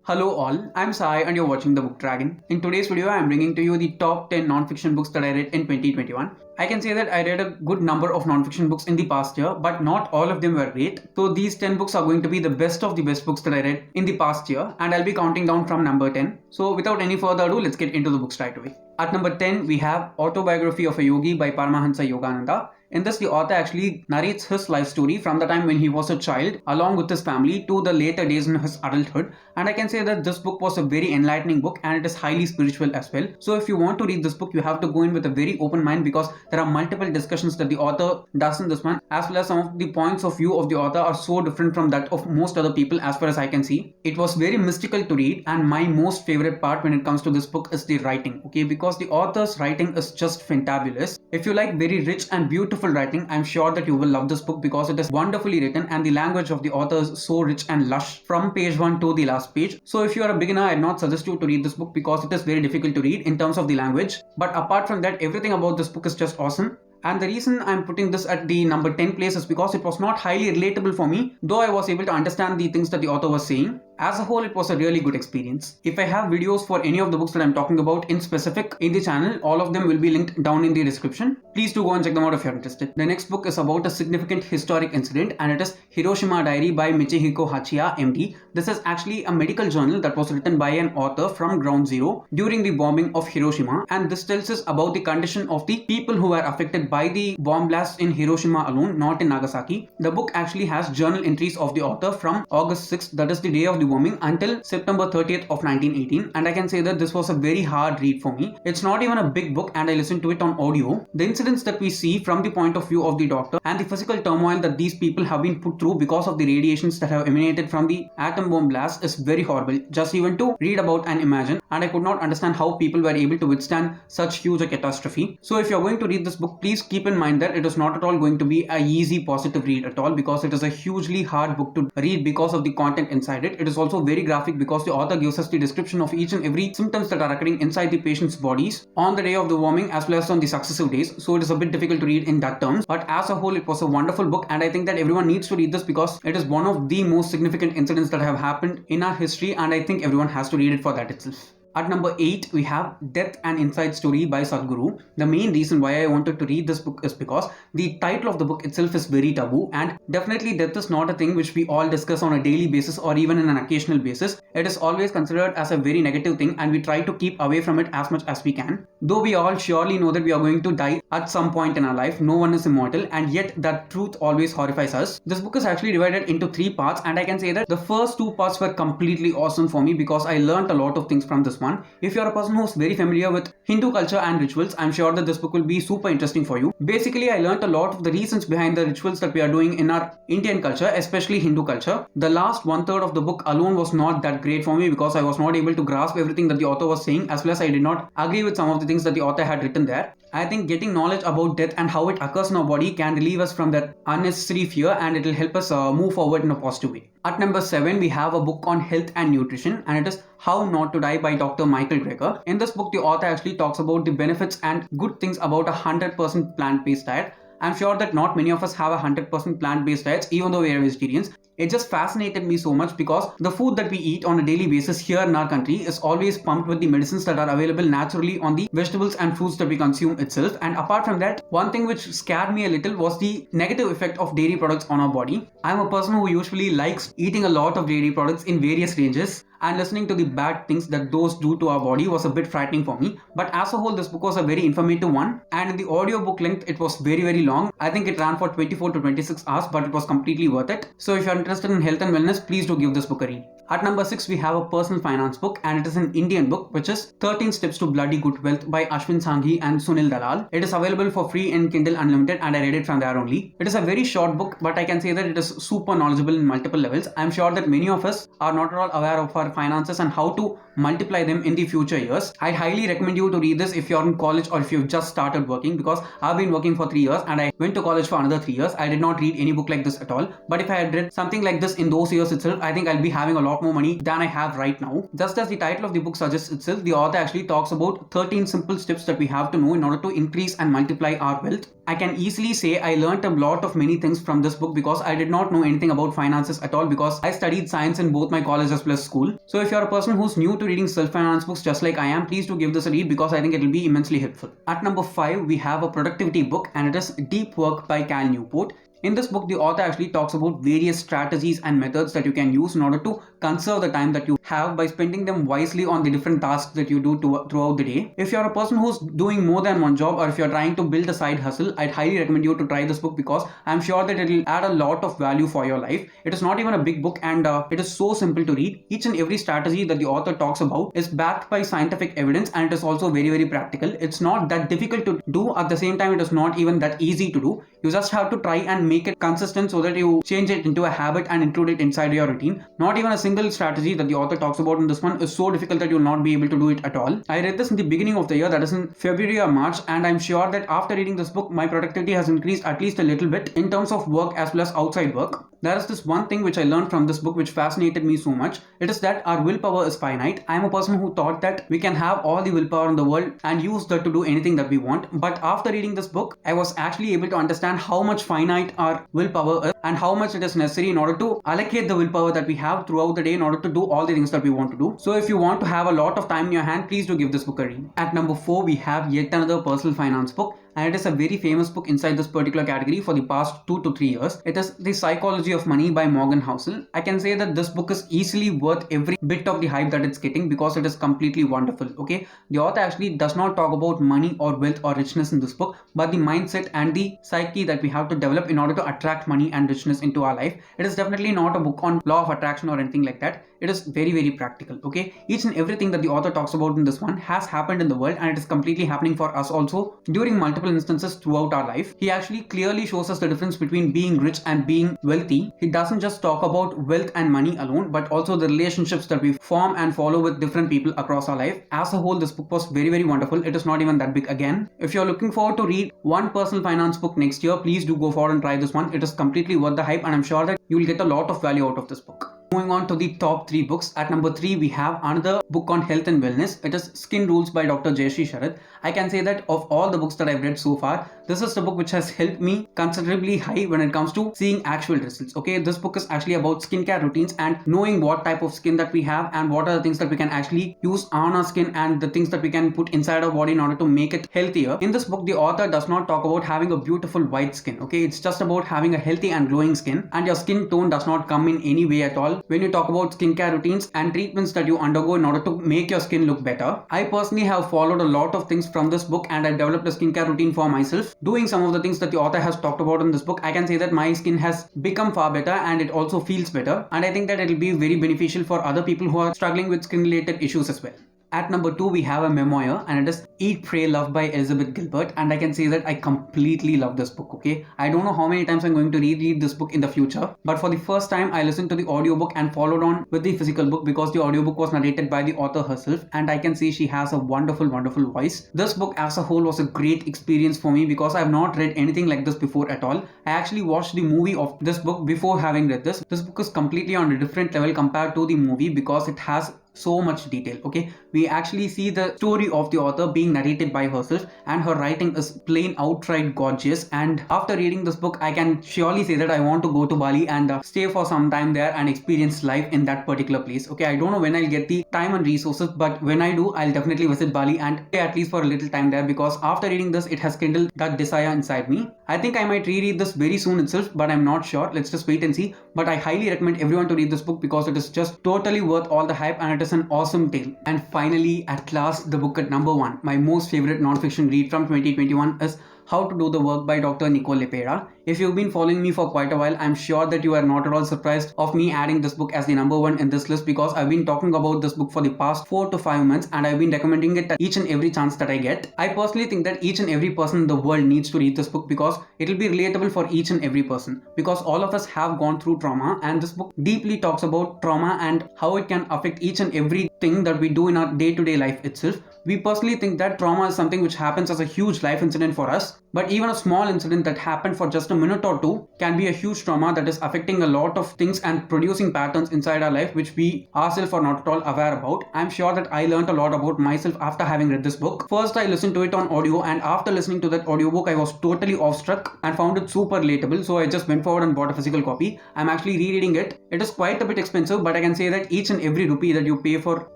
Hello all, I'm Sai and you're watching The Book Dragon. In today's video, I'm bringing to you the top 10 non-fiction books that I read in 2021. I can say that I read a good number of non-fiction books in the past year, but not all of them were great. So these 10 books are going to be the best of the best books that I read in the past year, and I'll be counting down from number 10. So without any further ado, let's get into the books right away. At number 10, we have Autobiography of a Yogi by Paramahansa Yogananda. In this, the author actually narrates his life story from the time when he was a child along with his family to the later days in his adulthood. And I can say that this book was a very enlightening book and it is highly spiritual as well. So if you want to read this book, you have to go in with a very open mind because there are multiple discussions that the author does in this one, as well as some of the points of view of the author are so different from that of most other people as far as I can see. It was very mystical to read, and my most favorite part when it comes to this book is the writing, okay, because the author's writing is just fantabulous. If you like very rich and beautiful writing, I'm sure that you will love this book because it is wonderfully written and the language of the author is so rich and lush from page 1 to the last page. So if you are a beginner, I'd not suggest you to read this book because it is very difficult to read in terms of the language. But apart from that, everything about this book is just awesome. And the reason I'm putting this at the number 10 place is because it was not highly relatable for me, though I was able to understand the things that the author was saying. As a whole, it was a really good experience. If I have videos for any of the books that I'm talking about in specific in the channel, all of them will be linked down in the description. Please do go and check them out if you're interested. The next book is about a significant historic incident, and it is Hiroshima Diary by Michihiko Hachiya, MD. This is actually a medical journal that was written by an author from Ground Zero during the bombing of Hiroshima, and this tells us about the condition of the people who were affected by the bomb blast in Hiroshima alone, not in Nagasaki. The book actually has journal entries of the author from August 6th, that is the day of the bombing, until September 30th of 1918, and I can say that this was a very hard read for me. It's not even a big book and I listened to it on audio. The incidents that we see from the point of view of the doctor and the physical turmoil that these people have been put through because of the radiations that have emanated from the atom bomb blast is very horrible, just even to read about and imagine, and I could not understand how people were able to withstand such huge a catastrophe. So if you're going to read this book, please keep in mind that it is not at all going to be a easy positive read at all, because it is a hugely hard book to read because of the content inside it. It is also very graphic because the author gives us the description of each and every symptoms that are occurring inside the patient's bodies on the day of the bombing as well as on the successive days. So it is a bit difficult to read in that terms, but as a whole it was a wonderful book, and I think that everyone needs to read this because it is one of the most significant incidents that have happened in our history, and I think everyone has to read it for that itself. At number 8, we have Death and Inside Story by Sadhguru. The main reason why I wanted to read this book is because the title of the book itself is very taboo, and definitely death is not a thing which we all discuss on a daily basis or even on an occasional basis. It is always considered as a very negative thing and we try to keep away from it as much as we can. Though we all surely know that we are going to die at some point in our life, no one is immortal, and yet that truth always horrifies us. This book is actually divided into 3 parts, and I can say that the first 2 parts were completely awesome for me because I learned a lot of things from this one. If you're a person who's very familiar with Hindu culture and rituals, I'm sure that this book will be super interesting for you. Basically, I learned a lot of the reasons behind the rituals that we are doing in our Indian culture, especially Hindu culture. The last 1/3 of the book alone was not that great for me because I was not able to grasp everything that the author was saying, as well as I did not agree with some of the things that the author had written there. I think getting knowledge about death and how it occurs in our body can relieve us from that unnecessary fear, and it will help us move forward in a positive way. At number 7, we have a book on health and nutrition, and it is How Not to Die by Dr. Michael Greger. In this book, the author actually talks about the benefits and good things about a 100% plant-based diet. I'm sure that not many of us have a 100% plant-based diets, even though we are vegetarians. It just fascinated me so much because the food that we eat on a daily basis here in our country is always pumped with the medicines that are available naturally on the vegetables and fruits that we consume itself. And apart from that, one thing which scared me a little was the negative effect of dairy products on our body. I'm a person who usually likes eating a lot of dairy products in various ranges, and listening to the bad things that those do to our body was a bit frightening for me. But as a whole, this book was a very informative one, and in the audiobook length, it was very long. I think it ran for 24 to 26 hours, but it was completely worth it. So if you're interested in health and wellness, please do give this book a read. At number 6, we have a personal finance book, and it is an Indian book, which is 13 Steps to Bloody Good Wealth by Ashwin Sanghi and Sunil Dalal. It is available for free in Kindle Unlimited, and I read it from there only. It is a very short book, but I can say that it is super knowledgeable in multiple levels. I'm sure that many of us are not at all aware of our finances and how to multiply them in the future years. I highly recommend you to read this if you're in college or if you've just started working, because I've been working for 3 years and I went to college for another 3 years. I did not read any book like this at all, but if I had read something something like this in those years itself, I think I'll be having a lot more money than I have right now. Just as the title of the book suggests itself, the author actually talks about 13 simple steps that we have to know in order to increase and multiply our wealth. I can easily say I learned a lot of many things from this book because I did not know anything about finances at all because I studied science in both my college as well as school. So if you're a person who's new to reading self-finance books just like I am, please do give this a read because I think it will be immensely helpful. At number 5, we have a productivity book, and it is Deep Work by Cal Newport. In this book, the author actually talks about various strategies and methods that you can use in order to conserve the time that you have by spending them wisely on the different tasks that you do throughout the day. If you're a person who's doing more than one job, or if you're trying to build a side hustle, I'd highly recommend you to try this book because I'm sure that it will add a lot of value for your life. It is not even a big book, and it is so simple to read. Each and every strategy that the author talks about is backed by scientific evidence, and it is also very, very practical. It's not that difficult to do. At the same time, it is not even that easy to do. You just have to try and make it consistent so that you change it into a habit and include it inside your routine. Not even a single strategy that the author talks about in this one is so difficult that you'll not be able to do it at all. I read this in the beginning of the year, that is in February or March, and I'm sure that after reading this book, my productivity has increased at least a little bit in terms of work as well as outside work. There is this one thing which I learned from this book which fascinated me so much. It is that our willpower is finite. I am a person who thought that we can have all the willpower in the world and use that to do anything that we want. But after reading this book, I was actually able to understand how much finite our willpower is and how much it is necessary in order to allocate the willpower that we have throughout the day in order to do all the things that we want to do. So if you want to have a lot of time in your hand, please do give this book a read. At number 4, we have yet another personal finance book, and it is a very famous book inside this particular category for the past 2 to 3 years. It is The Psychology of Money by Morgan Housel. I can say that this book is easily worth every bit of the hype that it's getting because it is completely wonderful. Okay, the author actually does not talk about money or wealth or richness in this book, but the mindset and the psyche that we have to develop in order to attract money and richness into our life. It is definitely not a book on law of attraction or anything like that. It is very, very practical. Okay, each and everything that the author talks about in this one has happened in the world, and it is completely happening for us also during multiple instances throughout our life. He actually clearly shows us the difference between being rich and being wealthy. He doesn't just talk about wealth and money alone, but also the relationships that we form and follow with different people across our life. As a whole, this book was very, very wonderful. It is not even that big again. If you're looking forward to read one personal finance book next year, please do go forward and try this one. It is completely worth the hype, and I'm sure that you will get a lot of value out of this book. Moving on to the top 3 books. At number 3, we have another book on health and wellness. It is Skin Rules by Dr. Jaishree Sharad. I can say that of all the books that I've read so far, this is the book which has helped me considerably high when it comes to seeing actual results. Okay, this book is actually about skincare routines and knowing what type of skin that we have and what are the things that we can actually use on our skin and the things that we can put inside our body in order to make it healthier. In this book, the author does not talk about having a beautiful white skin. Okay, it's just about having a healthy and glowing skin, and your skin tone does not come in any way at all when you talk about skincare routines and treatments that you undergo in order to make your skin look better. I personally have followed a lot of things from this book, and I developed a skincare routine for myself. Doing some of the things that the author has talked about in this book, I can say that my skin has become far better and it also feels better, and I think that it will be very beneficial for other people who are struggling with skin related issues as well. At number 2, we have a memoir, and it is Eat, Pray, Love by Elizabeth Gilbert, and I can say that I completely love this book. Okay, I don't know how many times I'm going to reread this book in the future, but for the first time I listened to the audiobook and followed on with the physical book because the audiobook was narrated by the author herself, and I can see she has a wonderful, wonderful voice. This book as a whole was a great experience for me because I have not read anything like this before at all. I actually watched the movie of this book before having read this. This book is completely on a different level compared to the movie because it has so much detail. Okay, we actually see the story of the author being narrated by herself, and her writing is plain outright gorgeous. And after reading this book, I can surely say that I want to go to Bali and stay for some time there and experience life in that particular place. Okay, I don't know when I'll get the time and resources, but when I do, I'll definitely visit Bali and stay at least for a little time there, because after reading this, it has kindled that desire inside me. I think I might reread this very soon itself, but I'm not sure. Let's just wait and see. But I highly recommend everyone to read this book because it is just totally worth all the hype, and it is an awesome tale. And finally, at last, the book at number 1, my most favorite non-fiction read from 2021 is How to Do the Work by Dr. Nicole LePera. If you've been following me for quite a while, I'm sure that you are not at all surprised of me adding this book as the number 1 in this list, because I've been talking about this book for the past 4 to 5 months, and I've been recommending it at each and every chance that I get. I personally think that each and every person in the world needs to read this book because it will be relatable for each and every person, because all of us have gone through trauma, and this book deeply talks about trauma and how it can affect each and everything that we do in our day-to-day life itself. We personally think that trauma is something which happens as a huge life incident for us, But even a small incident that happened for just a minute or two can be a huge trauma that is affecting a lot of things and producing patterns inside our life which we ourselves are not at all aware about. I'm sure that I learned a lot about myself after having read this book. First, I listened to it on audio, and after listening to that audiobook, I was totally awestruck and found it super relatable. So I just went forward and bought a physical copy. I'm actually rereading it. It is quite a bit expensive, but I can say that each and every rupee that you pay for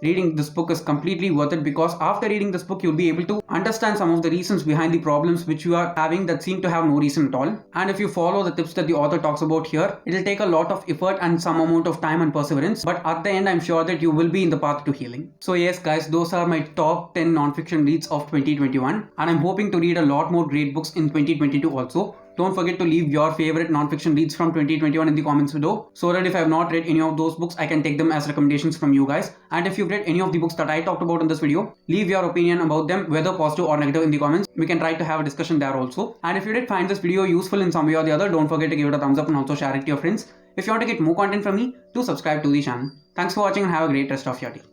reading this book is completely worth it, because after reading this book, you'll be able to understand some of the reasons behind the problems which you are having that seem to have no reason at all. And if you follow the tips that the author talks about here, it'll take a lot of effort and some amount of time and perseverance, but at the end I'm sure that you will be in the path to healing. So yes guys, those are my top 10 non-fiction reads of 2021, and I'm hoping to read a lot more great books in 2022 also. Don't forget to leave your favorite non-fiction reads from 2021 in the comments below, so that if I have not read any of those books, I can take them as recommendations from you guys. And if you've read any of the books that I talked about in this video, leave your opinion about them, whether positive or negative, in the comments. We can try to have a discussion there also. And if you did find this video useful in some way or the other, don't forget to give it a thumbs up and also share it to your friends. If you want to get more content from me, do subscribe to the channel. Thanks for watching and have a great rest of your day.